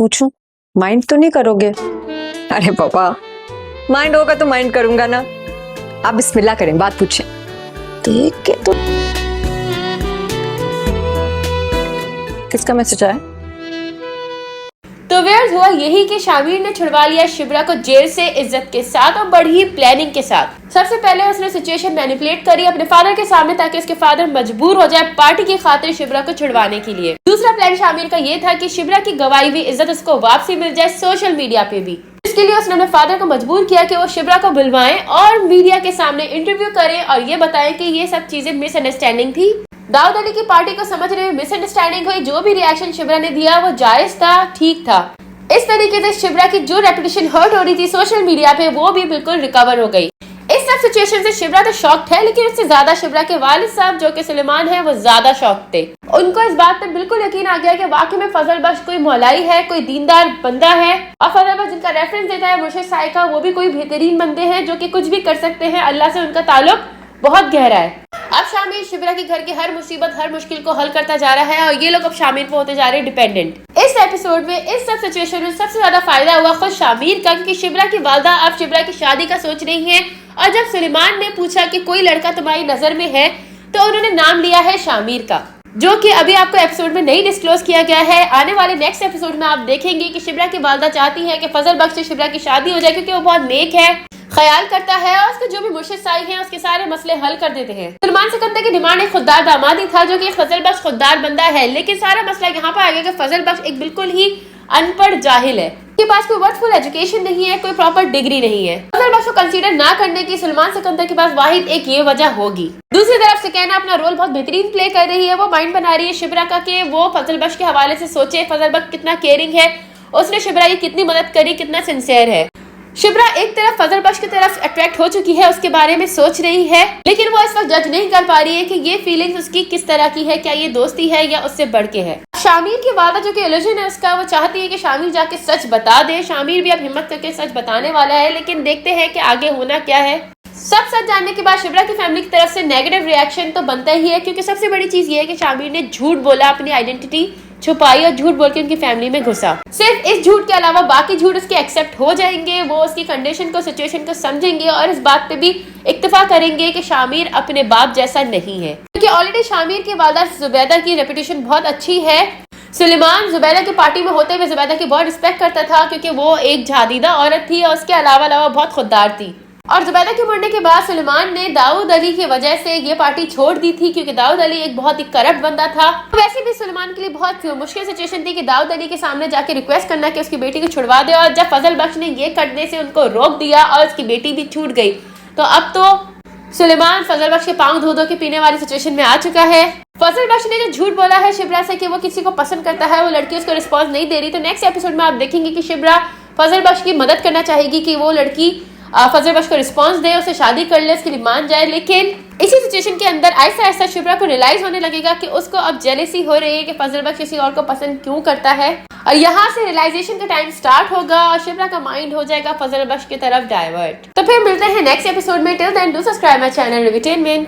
पूछूं? माइंड तो नहीं करोगे? अरे पापा, माइंड होगा तो माइंड करूंगा ना। आप बिस्मिल्लाह करें, बात पूछें। देख के तो किसका मैसेज आया? तो व्यूअर्स, हुआ यही कि शामिर ने छुड़वा लिया शिब्रा को जेल से इज्जत के साथ और बड़ी प्लानिंग के साथ। सबसे पहले उसने सिचुएशन मैनिपुलेट करी अपने फादर के सामने ताकि उसके फादर मजबूर हो जाए पार्टी की खातिर शिब्रा को छुड़वाने के लिए। दूसरा प्लान शामिर का ये था कि शिब्रा की गवाई हुई इज्जत उसको वापसी मिल जाए सोशल मीडिया पे भी। इसके लिए उसने अपने फादर को मजबूर किया कि वो शिब्रा को बुलवाएं और मीडिया के सामने इंटरव्यू करें और ये बताएं कि ये सब चीजें मिसअंडरस्टैंडिंग थी। दाऊद अली की पार्टी को समझने में मिसअंडरस्टैंडिंग हुई। जो भी रिएक्शन शिब्रा ने दिया वो जायज था, ठीक था। इस तरीके से शिब्रा की जो रेपुटेशन हर्ट हो रही थी सोशल मीडिया पे वो भी बिल्कुल रिकवर हो गई। इस सब सिचुएशन से शिब्रा तो शॉक्ड है, लेकिन उससे ज्यादा शिब्रा के वालिद साहब जो कि सुलेमान है वो ज्यादा शॉक्ड थे। उनको इस बात पे बिल्कुल यकीन आ गया कि वाकई में फजल बख्श कोई मौलाई है, कोई दीनदार बंदा है। और फजल बख्श जिनका रेफरेंस देता है मुर्शिद साई का, वो भी कोई बेहतरीन बंदे हैं जो कि कुछ भी कर सकते हैं। अल्लाह से उनका ताल्लुक बहुत गहरा है। अब शामिर शिब्रा के घर की हर मुसीबत हर मुश्किल को हल करता जा रहा है और ये लोग अब शामिर पे होते जा रहे हैं डिपेंडेंट। इस एपिसोड में इस सब सिचुएशन में सबसे ज्यादा फायदा हुआ खुद शामिर का, क्योंकि शिब्रा की वालदा अब शिब्रा की शादी का सोच रही है। और जब सुलेमान ने पूछा कि कोई लड़का तुम्हारी नजर में है तो उन्होंने नाम लिया है शामिर का, जो कि अभी आपको एपिसोड में नहीं डिस्क्लोज किया गया है। आने वाले नेक्स्ट एपिसोड में आप देखेंगे कि शिब्रा की वालदा चाहती है कि फजल बख्श से शिब्रा की शादी हो जाए, क्योंकि वो बहुत नेक है, ख्याल करता है और उसके जो भी मुर्शिद साई हैं उसके सारे मसले हल कर देते हैं। सलमान सिकंदर की डिमांड एक खुददार दामादी था, जो कि फजल बख्श खुददार बंदा है, लेकिन सारा मसला यहाँ पर आ गया कि फजल बख्श एक बिल्कुल ही अनपढ़ जाहिल है। उसके पास कोई वर्थफुल एजुकेशन नहीं है, कोई प्रॉपर डिग्री नहीं है। फजल बख्श को कंसीडर ना करने की सलमान सिकंदर के पास वाहिद एक ये वजह होगी। दूसरी तरफ सकैना अपना रोल बहुत बेहतरीन प्ले कर रही है। वो माइंड बना रही है शिब्रा का कि वो फजल बख्श के हवाले से सोचे फजल बख्श कितना केयरिंग है, उसने शिब्रा की कितनी मदद करी, कितना सिंसियर है। शिब्रा एक तरफ फजल बख्श की तरफ अट्रैक्ट हो चुकी है, उसके बारे में सोच रही है, लेकिन वो इस वक्त जज नहीं कर पा रही है कि ये फीलिंग्स उसकी किस तरह की है, क्या ये दोस्ती है या उससे बढ़ के है। शामिर की वादा जो कि इल्यूजन है उसका, वो चाहती है कि शामिर जाके सच बता दे। शामिर भी अब हिम्मत करके सच बताने वाला है, लेकिन देखते हैं कि आगे होना क्या है। सब सच जानने के बाद शिब्रा की फैमिली की तरफ से नेगेटिव रिएक्शन तो बनता ही है, क्योंकि सबसे बड़ी चीज ये है कि शामिर ने झूठ बोला, अपनी आइडेंटिटी छुपाई और झूठ बोल के उनकी फैमिली में घुसा। सिर्फ इस झूठ के अलावा बाकी झूठ उसके एक्सेप्ट हो जाएंगे। वो उसकी कंडीशन को, सिचुएशन को समझेंगे और इस बात पे भी इत्तेफाक करेंगे कि शामिर अपने बाप जैसा नहीं है, क्योंकि ऑलरेडी शामिर की वालदा जुबैदा की रेपुटेशन बहुत अच्छी है। सुलेमान जुबैदा की पार्टी में होते हुए जुबैदा की बहुत रिस्पेक्ट करता था, क्योंकि वो एक जादीदा औरत थी और उसके अलावा बहुत खुददार थी। और जुबैदा के मरने के बाद सुलेमान ने दाऊद अली की वजह से ये पार्टी छोड़ दी थी, क्योंकि दाऊद अली एक बहुत ही करप्ट बंदा था। वैसे भी सुलेमान के लिए बहुत मुश्किल सिचुएशन थी कि दाऊद अली के सामने जाके रिक्वेस्ट करना कि उसकी बेटी को छुड़वा दे, और जब फजल बख्श ने ये करने से उनको रोक दिया और उसकी बेटी भी छूट गई, तो अब तो सुलेमान फजल बख्श के पांव धो धो के पीने वाली सिचुएशन में आ चुका है। फजल बख्श ने जो झूठ बोला है शिब्रा से कि वो किसी को पसंद करता है, वो लड़की उसको रिस्पॉन्स नहीं दे रही, तो नेक्स्ट एपिसोड में आप देखेंगे कि शिब्रा फजल बख्श की मदद करना चाहेगी कि वो लड़की फजल बख्श को रिस्पांस दे, उसे शादी कर ले, उसके लिए मान जाए। लेकिन इसी सिचुएशन के अंदर ऐसा ऐसा शिब्रा को रियलाइज होने लगेगा कि उसको अब जेलेसी हो रही है कि फजल बख्श किसी और को पसंद क्यों करता है, और यहाँ से रियलाइजेशन का टाइम स्टार्ट होगा और शिब्रा का माइंड हो जाएगा फजल बख्श की तरफ डाइवर्ट। तो फिर मिलते हैं नेक्स्ट एपिसोड में। Till then do subscribe my channel रिविटेनमेंट।